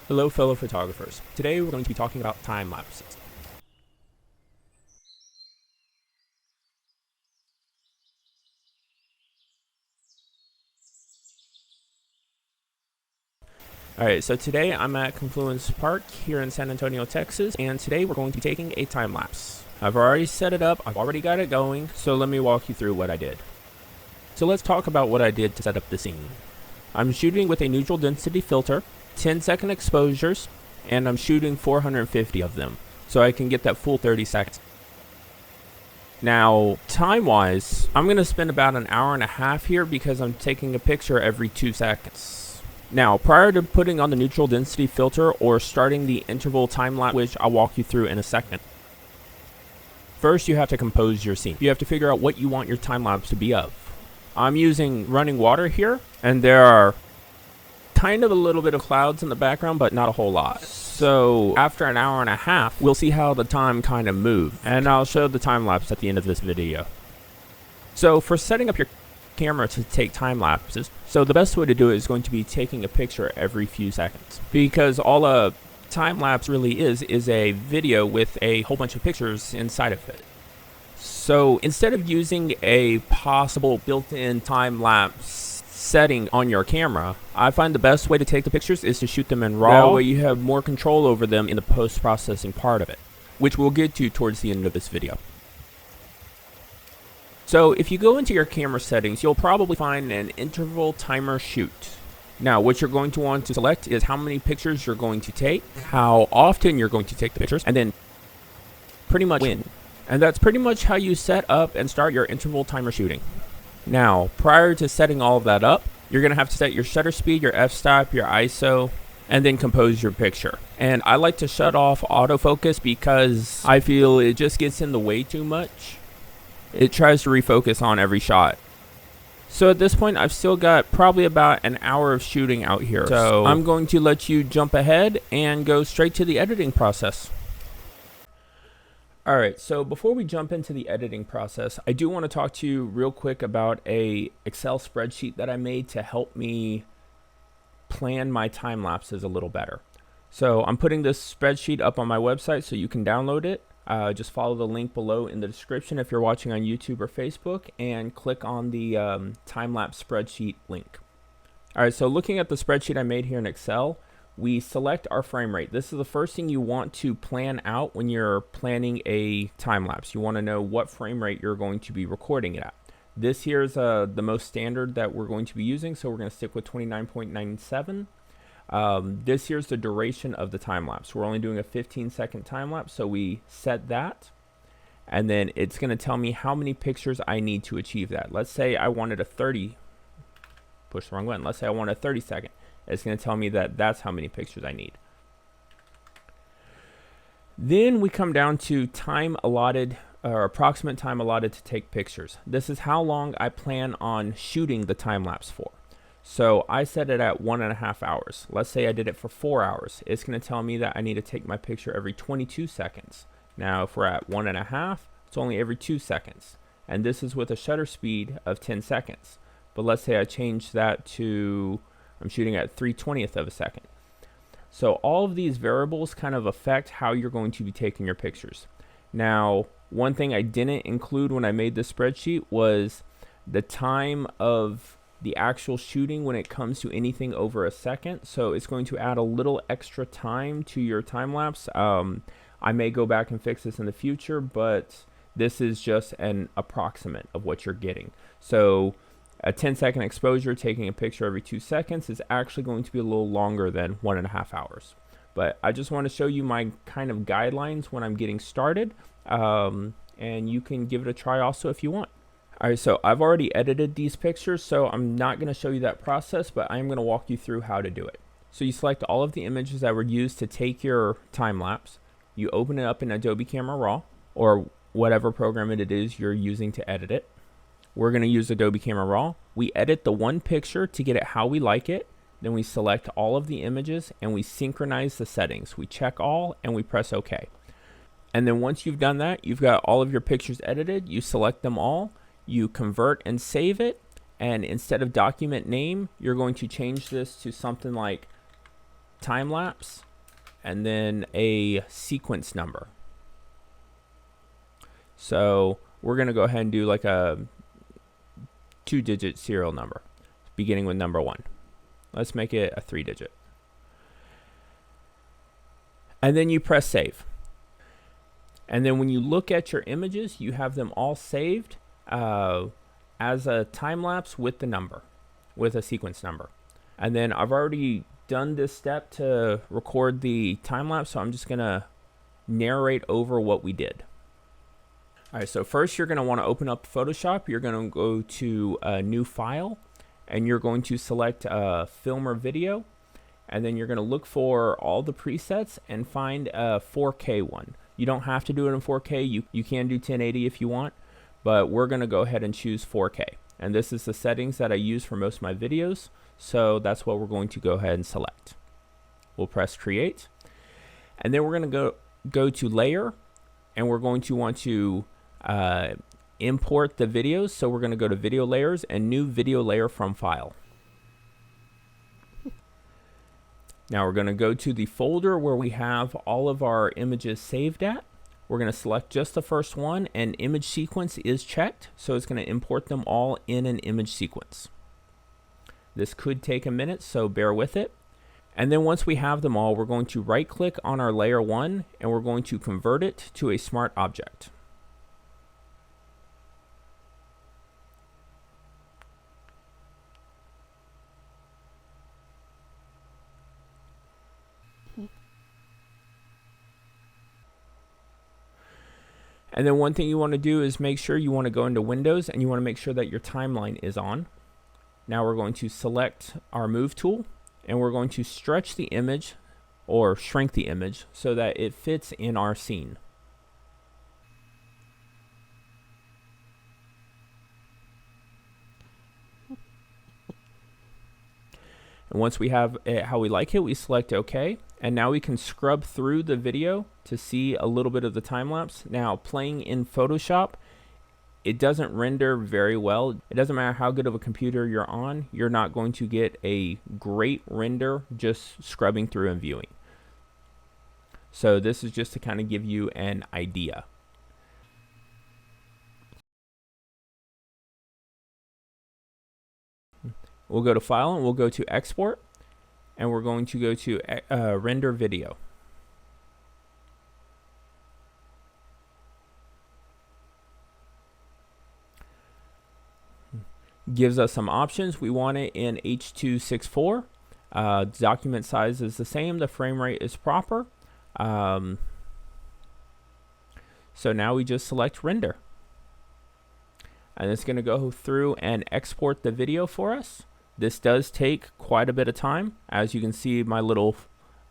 Hello fellow photographers. Today we're going to be talking about time lapses. Alright, so today I'm at Confluence Park here in San Antonio, Texas, and today we're going to be taking a time lapse. I've already set it up, I've already got it going, so let me walk you through what I did. So let's talk about what I did to set up the scene. I'm shooting with a neutral density filter, 10-second exposures, and I'm shooting 450 of them, so I can get that full 30 seconds. Now, time-wise, I'm going to spend about an hour and a half here because I'm taking a picture every 2 seconds. Now, prior to putting on the neutral density filter or starting the interval time-lapse, which I'll walk you through in a second, first you have to compose your scene. You have to figure out what you want your time-lapse to be of. I'm using running water here, and there are kind of a little bit of clouds in the background, but not a whole lot. So after an hour and a half, we'll see how the time kind of moves, and I'll show the time lapse at the end of this video. So for setting up your camera to take time lapses, so the best way to do it is going to be taking a picture every few seconds, because all a time lapse really is a video with a whole bunch of pictures inside of it. So instead of using a possible built-in time lapse setting on your camera, I find the best way to take the pictures is to shoot them in RAW. That way you have more control over them in the post-processing part of it, which we'll get to towards the end of this video. So if you go into your camera settings, you'll probably find an interval timer shoot. Now what you're going to want to select is how many pictures you're going to take, how often you're going to take the pictures, and then pretty much when. And that's pretty much how you set up and start your interval timer shooting. Now, prior to setting all of that up, you're going to have to set your shutter speed, your f-stop, your ISO, and then compose your picture. And I like to shut off autofocus because I feel it just gets in the way too much. It tries to refocus on every shot. So at this point, I've still got probably about an hour of shooting out here. So I'm going to let you jump ahead and go straight to the editing process. Alright, so before we jump into the editing process, I do want to talk to you real quick about a Excel spreadsheet that I made to help me plan my time lapses a little better. So I'm putting this spreadsheet up on my website so you can download it. Just follow the link below in the description if you're watching on YouTube or Facebook, and click on the time-lapse spreadsheet link. Alright, so looking at the spreadsheet I made here in Excel, we select our frame rate. This is the first thing you want to plan out when you're planning a time lapse. You want to know what frame rate you're going to be recording it at. This here is the most standard that we're going to be using, so we're going to stick with 29.97. This here's the duration of the time lapse. We're only doing a 15-second time lapse, so we set that, and then it's going to tell me how many pictures I need to achieve that. Let's say I wanted a 30. Push the wrong button. Let's say I want a 30-second. It's going to tell me that that's how many pictures I need. Then we come down to time allotted, or approximate time allotted to take pictures. This is how long I plan on shooting the time lapse for. So I set it at 1.5 hours. Let's say I did it for 4 hours. It's going to tell me that I need to take my picture every 22 seconds. Now if we're at 1.5, it's only every 2 seconds. And this is with a shutter speed of 10 seconds. But let's say I change that to, I'm shooting at 3/20th of a second. So all of these variables kind of affect how you're going to be taking your pictures. Now, one thing I didn't include when I made this spreadsheet was the time of the actual shooting when it comes to anything over a second. So it's going to add a little extra time to your time lapse. I may go back and fix this in the future, but this is just an approximate of what you're getting. So a 10-second exposure, taking a picture every 2 seconds, is actually going to be a little longer than 1.5 hours. But I just want to show you my kind of guidelines when I'm getting started, and you can give it a try also if you want. Alright, so I've already edited these pictures, so I'm not going to show you that process, but I'm going to walk you through how to do it. So you select all of the images that were used to take your time lapse. You open it up in Adobe Camera Raw, or whatever program it is you're using to edit it. We're going to use Adobe Camera Raw. We edit the one picture to get it how we like it. Then we select all of the images and we synchronize the settings. We check all and we press OK. And then once you've done that, you've got all of your pictures edited. You select them all. You convert and save it. And instead of document name, you're going to change this to something like time-lapse, and then a sequence number. So we're going to go ahead and do like a 2-digit serial number, beginning with number 1. Let's make it a 3-digit. And then you press save. And then when you look at your images, you have them all saved as a time-lapse with the number, with a sequence number. And then I've already done this step to record the time-lapse, so I'm just going to narrate over what we did. All right, so first you're going to want to open up Photoshop. You're going to go to a new file, and you're going to select film or video, and then you're going to look for all the presets and find a 4K one. You don't have to do it in 4K. You can do 1080 if you want, but we're going to go ahead and choose 4K. And this is the settings that I use for most of my videos, so that's what we're going to go ahead and select. We'll press create, and then we're going to go to layer, and we're going to want to import the videos. So we're going to go to video layers and new video layer from file. Now we're going to go to the folder where we have all of our images saved at. We're going to select just the first one, and image sequence is checked, so it's going to import them all in an image sequence. This could take a minute, so bear with it. And then once we have them all, we're going to right click on our layer 1, and we're going to convert it to a smart object. And then one thing you want to do is make sure you want to go into Windows, and you want to make sure that your timeline is on. Now we're going to select our move tool, and we're going to stretch the image or shrink the image so that it fits in our scene. And once we have it how we like it, we select OK. And now we can scrub through the video to see a little bit of the time lapse. Now, playing in Photoshop, it doesn't render very well. It doesn't matter how good of a computer you're on, you're not going to get a great render just scrubbing through and viewing. So this is just to kind of give you an idea. We'll go to File, and we'll go to Export, and we're going to go to Render Video. Gives us some options. We want it in H.264. Document size is the same. The frame rate is proper. So now we just select Render. And it's going to go through and export the video for us. This does take quite a bit of time. As you can see, my little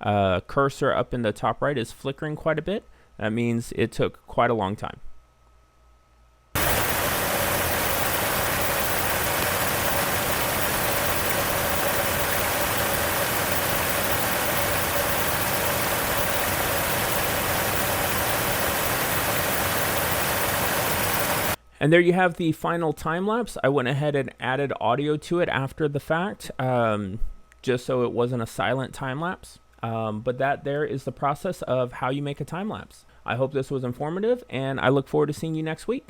cursor up in the top right is flickering quite a bit. That means it took quite a long time. And there you have the final time lapse. I went ahead and added audio to it after the fact, just so it wasn't a silent time lapse. But that there is the process of how you make a time lapse. I hope this was informative, and I look forward to seeing you next week.